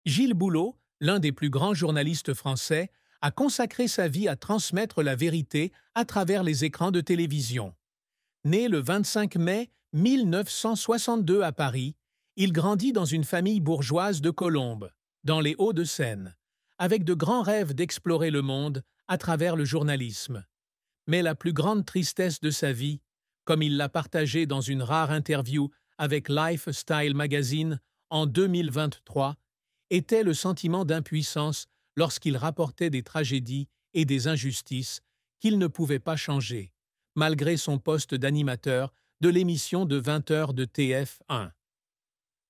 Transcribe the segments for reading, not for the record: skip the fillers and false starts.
Gilles Boulot, l'un des plus grands journalistes français, a consacré sa vie à transmettre la vérité à travers les écrans de télévision. Né le 25 mai 1962 à Paris, il grandit dans une famille bourgeoise de Colombes, dans les Hauts-de-Seine, avec de grands rêves d'explorer le monde à travers le journalisme. Mais la plus grande tristesse de sa vie, comme il l'a partagé dans une rare interview avec Lifestyle Magazine en 2023, était le sentiment d'impuissance lorsqu'il rapportait des tragédies et des injustices qu'il ne pouvait pas changer, malgré son poste d'animateur de l'émission de 20 heures de TF1.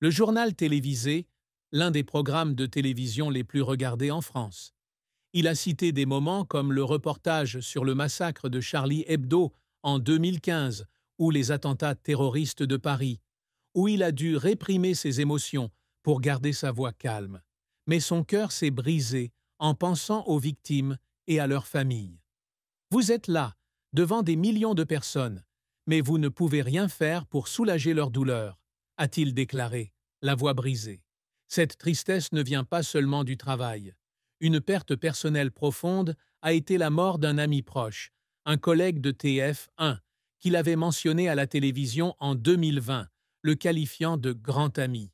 Le journal télévisé, l'un des programmes de télévision les plus regardés en France. Il a cité des moments comme le reportage sur le massacre de Charlie Hebdo en 2015 ou les attentats terroristes de Paris, où il a dû réprimer ses émotions pour garder sa voix calme. Mais son cœur s'est brisé en pensant aux victimes et à leurs familles. Vous êtes là, devant des millions de personnes, mais vous ne pouvez rien faire pour soulager leur douleur, a-t-il déclaré, la voix brisée. Cette tristesse ne vient pas seulement du travail. Une perte personnelle profonde a été la mort d'un ami proche, un collègue de TF1, qu'il avait mentionné à la télévision en 2020, le qualifiant de grand ami.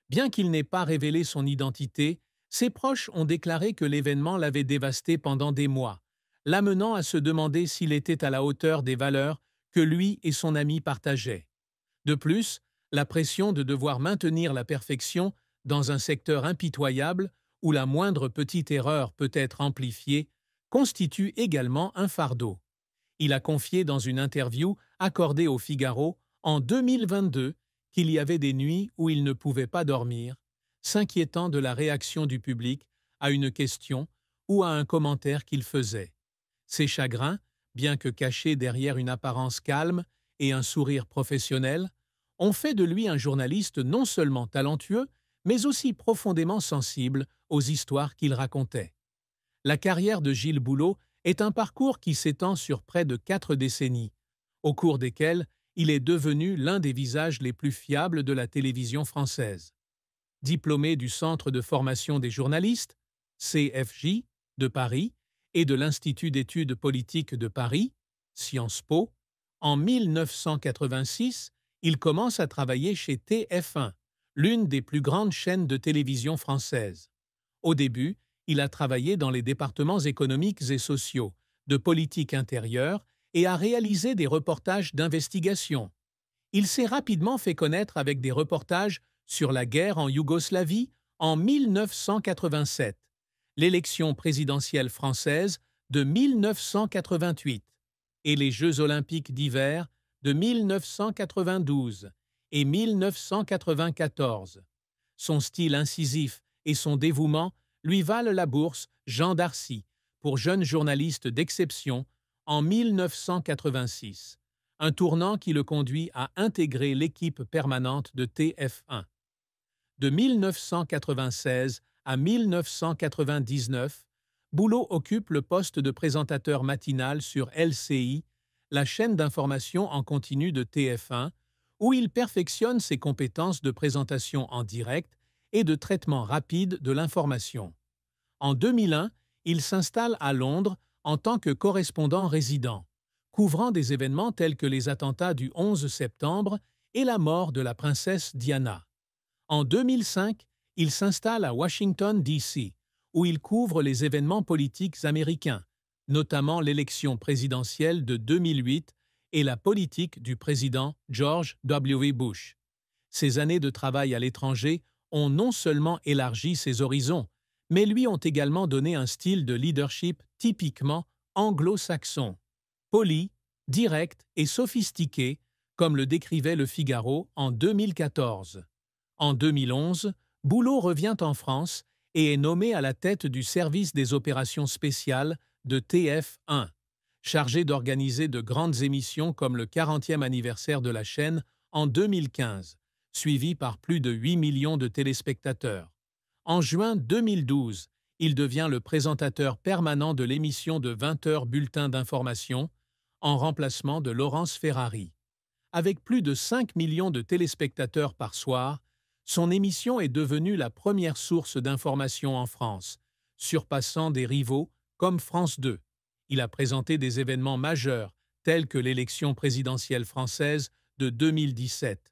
Bien qu'il n'ait pas révélé son identité, ses proches ont déclaré que l'événement l'avait dévasté pendant des mois, l'amenant à se demander s'il était à la hauteur des valeurs que lui et son ami partageaient. De plus, la pression de devoir maintenir la perfection dans un secteur impitoyable où la moindre petite erreur peut être amplifiée constitue également un fardeau. Il a confié dans une interview accordée au Figaro en 2022 qu'il y avait des nuits où il ne pouvait pas dormir, s'inquiétant de la réaction du public à une question ou à un commentaire qu'il faisait. Ses chagrins, bien que cachés derrière une apparence calme et un sourire professionnel, ont fait de lui un journaliste non seulement talentueux, mais aussi profondément sensible aux histoires qu'il racontait. La carrière de Gilles Boulot est un parcours qui s'étend sur près de 4 décennies, au cours desquelles il est devenu l'un des visages les plus fiables de la télévision française. Diplômé du Centre de formation des journalistes, CFJ, de Paris, et de l'Institut d'études politiques de Paris, Sciences Po, en 1986, il commence à travailler chez TF1, l'une des plus grandes chaînes de télévision françaises. Au début, il a travaillé dans les départements économiques et sociaux, de politique intérieure et a réalisé des reportages d'investigation. Il s'est rapidement fait connaître avec des reportages sur la guerre en Yougoslavie en 1987, l'élection présidentielle française de 1988 et les Jeux olympiques d'hiver de 1992 et 1994. Son style incisif et son dévouement lui valent la bourse Jean d'Arcy pour jeune journaliste d'exception en 1986, un tournant qui le conduit à intégrer l'équipe permanente de TF1. De 1996 à 1999, Boulot occupe le poste de présentateur matinal sur LCI, la chaîne d'information en continu de TF1, où il perfectionne ses compétences de présentation en direct et de traitement rapide de l'information. En 2001, il s'installe à Londres en tant que correspondant résident, couvrant des événements tels que les attentats du 11 septembre et la mort de la princesse Diana. En 2005, il s'installe à Washington, D.C., où il couvre les événements politiques américains, notamment l'élection présidentielle de 2008 et la politique du président George W. Bush. Ses années de travail à l'étranger ont non seulement élargi ses horizons, mais lui ont également donné un style de leadership typiquement anglo-saxon, poli, direct et sophistiqué, comme le décrivait Le Figaro en 2014. En 2011, Boulot revient en France et est nommé à la tête du service des opérations spéciales de TF1, chargé d'organiser de grandes émissions comme le 40e anniversaire de la chaîne en 2015, suivi par plus de 8 millions de téléspectateurs. En juin 2012, il devient le présentateur permanent de l'émission de 20 heures Bulletin d'information, en remplacement de Laurence Ferrari. Avec plus de 5 millions de téléspectateurs par soir, son émission est devenue la première source d'information en France, surpassant des rivaux comme France 2. Il a présenté des événements majeurs tels que l'élection présidentielle française de 2017,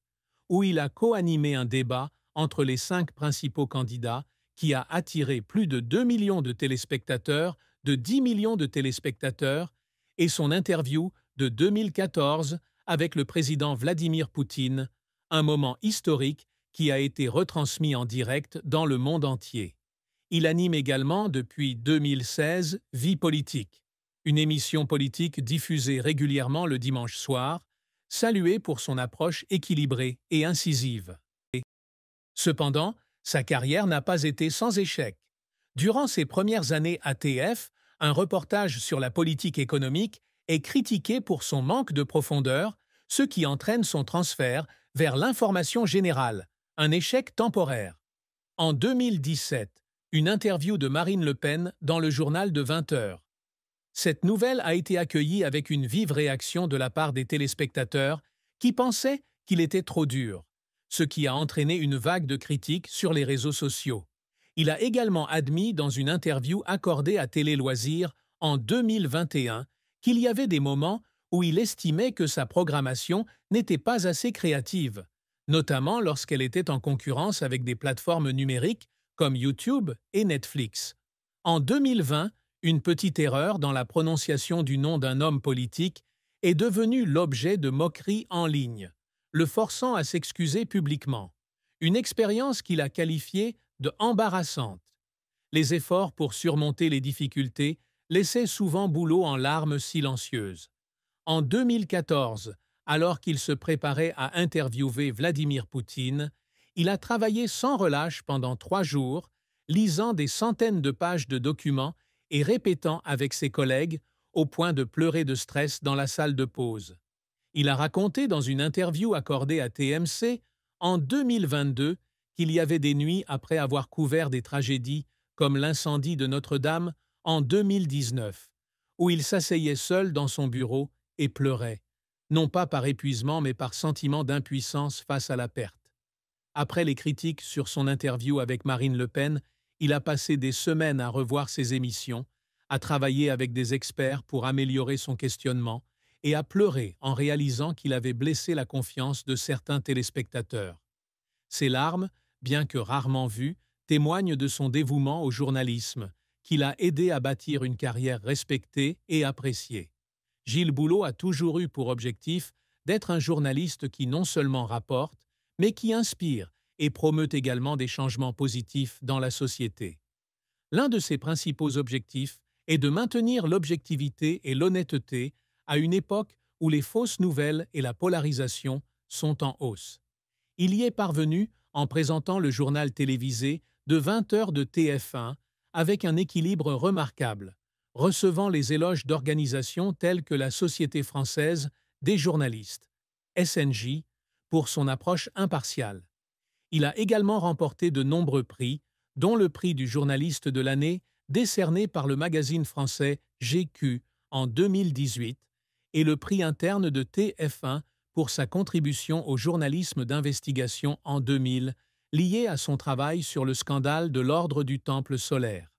où il a co-animé un débat entre les 5 principaux candidats qui a attiré plus de 2 millions de téléspectateurs, de 10 millions de téléspectateurs, et son interview de 2014 avec le président Vladimir Poutine, un moment historique qui a été retransmis en direct dans le monde entier. Il anime également depuis 2016 Vie politique, une émission politique diffusée régulièrement le dimanche soir, saluée pour son approche équilibrée et incisive. Cependant, sa carrière n'a pas été sans échec. Durant ses premières années à TF, un reportage sur la politique économique est critiqué pour son manque de profondeur, ce qui entraîne son transfert vers l'information générale, un échec temporaire. En 2017, une interview de Marine Le Pen dans le journal de 20 heures. Cette nouvelle a été accueillie avec une vive réaction de la part des téléspectateurs qui pensaient qu'il était trop dur, ce qui a entraîné une vague de critiques sur les réseaux sociaux. Il a également admis dans une interview accordée à Télé Loisirs en 2021 qu'il y avait des moments où il estimait que sa programmation n'était pas assez créative, notamment lorsqu'elle était en concurrence avec des plateformes numériques comme YouTube et Netflix. En 2020, une petite erreur dans la prononciation du nom d'un homme politique est devenue l'objet de moqueries en ligne, le forçant à s'excuser publiquement. Une expérience qu'il a qualifiée de embarrassante. Les efforts pour surmonter les difficultés laissaient souvent Boulot en larmes silencieuses. En 2014, alors qu'il se préparait à interviewer Vladimir Poutine, il a travaillé sans relâche pendant 3 jours, lisant des centaines de pages de documents et répétant avec ses collègues au point de pleurer de stress dans la salle de pause. Il a raconté dans une interview accordée à TMC en 2022 qu'il y avait des nuits après avoir couvert des tragédies comme l'incendie de Notre-Dame en 2019, où il s'asseyait seul dans son bureau et pleurait, non pas par épuisement mais par sentiment d'impuissance face à la perte. Après les critiques sur son interview avec Marine Le Pen, il a passé des semaines à revoir ses émissions, à travailler avec des experts pour améliorer son questionnement et à pleurer en réalisant qu'il avait blessé la confiance de certains téléspectateurs. Ses larmes, bien que rarement vues, témoignent de son dévouement au journalisme, qui l'a aidé à bâtir une carrière respectée et appréciée. Gilles Boulot a toujours eu pour objectif d'être un journaliste qui non seulement rapporte, mais qui inspire et promeut également des changements positifs dans la société. L'un de ses principaux objectifs est de maintenir l'objectivité et l'honnêteté à une époque où les fausses nouvelles et la polarisation sont en hausse. Il y est parvenu en présentant le journal télévisé de 20 heures de TF1 avec un équilibre remarquable, recevant les éloges d'organisations telles que la Société française des journalistes, SNJ, pour son approche impartiale. Il a également remporté de nombreux prix, dont le prix du journaliste de l'année décerné par le magazine français GQ en 2018 et le prix interne de TF1 pour sa contribution au journalisme d'investigation en 2000, lié à son travail sur le scandale de l'Ordre du Temple solaire.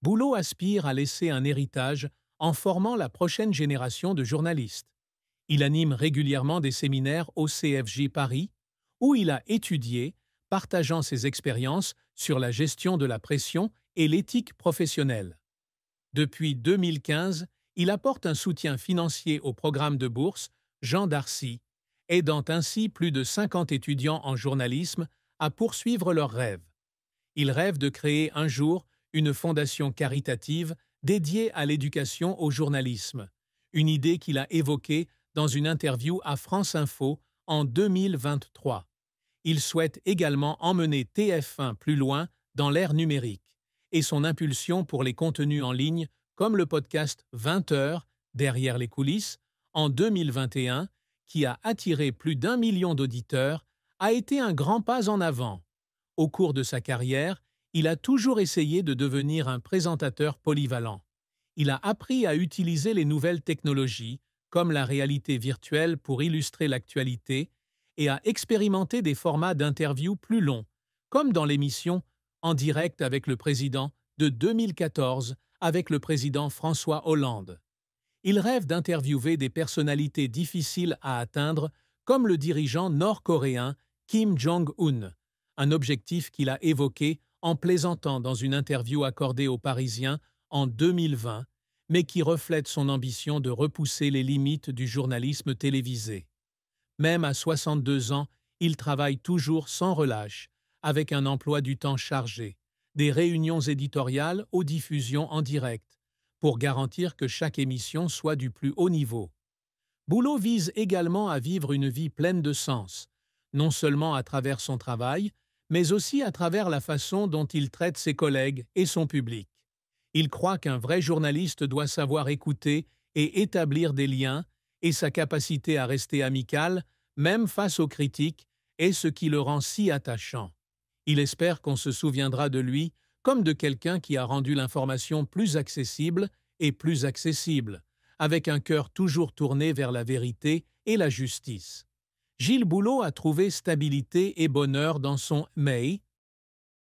Boulot aspire à laisser un héritage en formant la prochaine génération de journalistes. Il anime régulièrement des séminaires au CFJ Paris, où il a étudié, partageant ses expériences sur la gestion de la pression et l'éthique professionnelle. Depuis 2015, il apporte un soutien financier au programme de bourse Jean Darcy, aidant ainsi plus de 50 étudiants en journalisme à poursuivre leurs rêves. Il rêve de créer un jour une fondation caritative dédiée à l'éducation au journalisme, une idée qu'il a évoquée dans une interview à France Info en 2023. Il souhaite également emmener TF1 plus loin dans l'ère numérique et son impulsion pour les contenus en ligne comme le podcast 20 heures, derrière les coulisses, en 2021, qui a attiré plus d'1 million d'auditeurs, a été un grand pas en avant. Au cours de sa carrière, il a toujours essayé de devenir un présentateur polyvalent. Il a appris à utiliser les nouvelles technologies, comme la réalité virtuelle pour illustrer l'actualité, et a expérimenté des formats d'interview plus longs, comme dans l'émission En direct avec le président de 2014 avec le président François Hollande. Il rêve d'interviewer des personnalités difficiles à atteindre, comme le dirigeant nord-coréen Kim Jong-un, un objectif qu'il a évoqué en plaisantant dans une interview accordée aux Parisiens en 2020, mais qui reflète son ambition de repousser les limites du journalisme télévisé. Même à 62 ans, il travaille toujours sans relâche, avec un emploi du temps chargé, des réunions éditoriales aux diffusions en direct, pour garantir que chaque émission soit du plus haut niveau. Boulot vise également à vivre une vie pleine de sens, non seulement à travers son travail, mais aussi à travers la façon dont il traite ses collègues et son public. Il croit qu'un vrai journaliste doit savoir écouter et établir des liens, et sa capacité à rester amical, même face aux critiques, est ce qui le rend si attachant. Il espère qu'on se souviendra de lui comme de quelqu'un qui a rendu l'information plus accessible et plus accessible, avec un cœur toujours tourné vers la vérité et la justice. Gilles Boulot a trouvé stabilité et bonheur dans son May,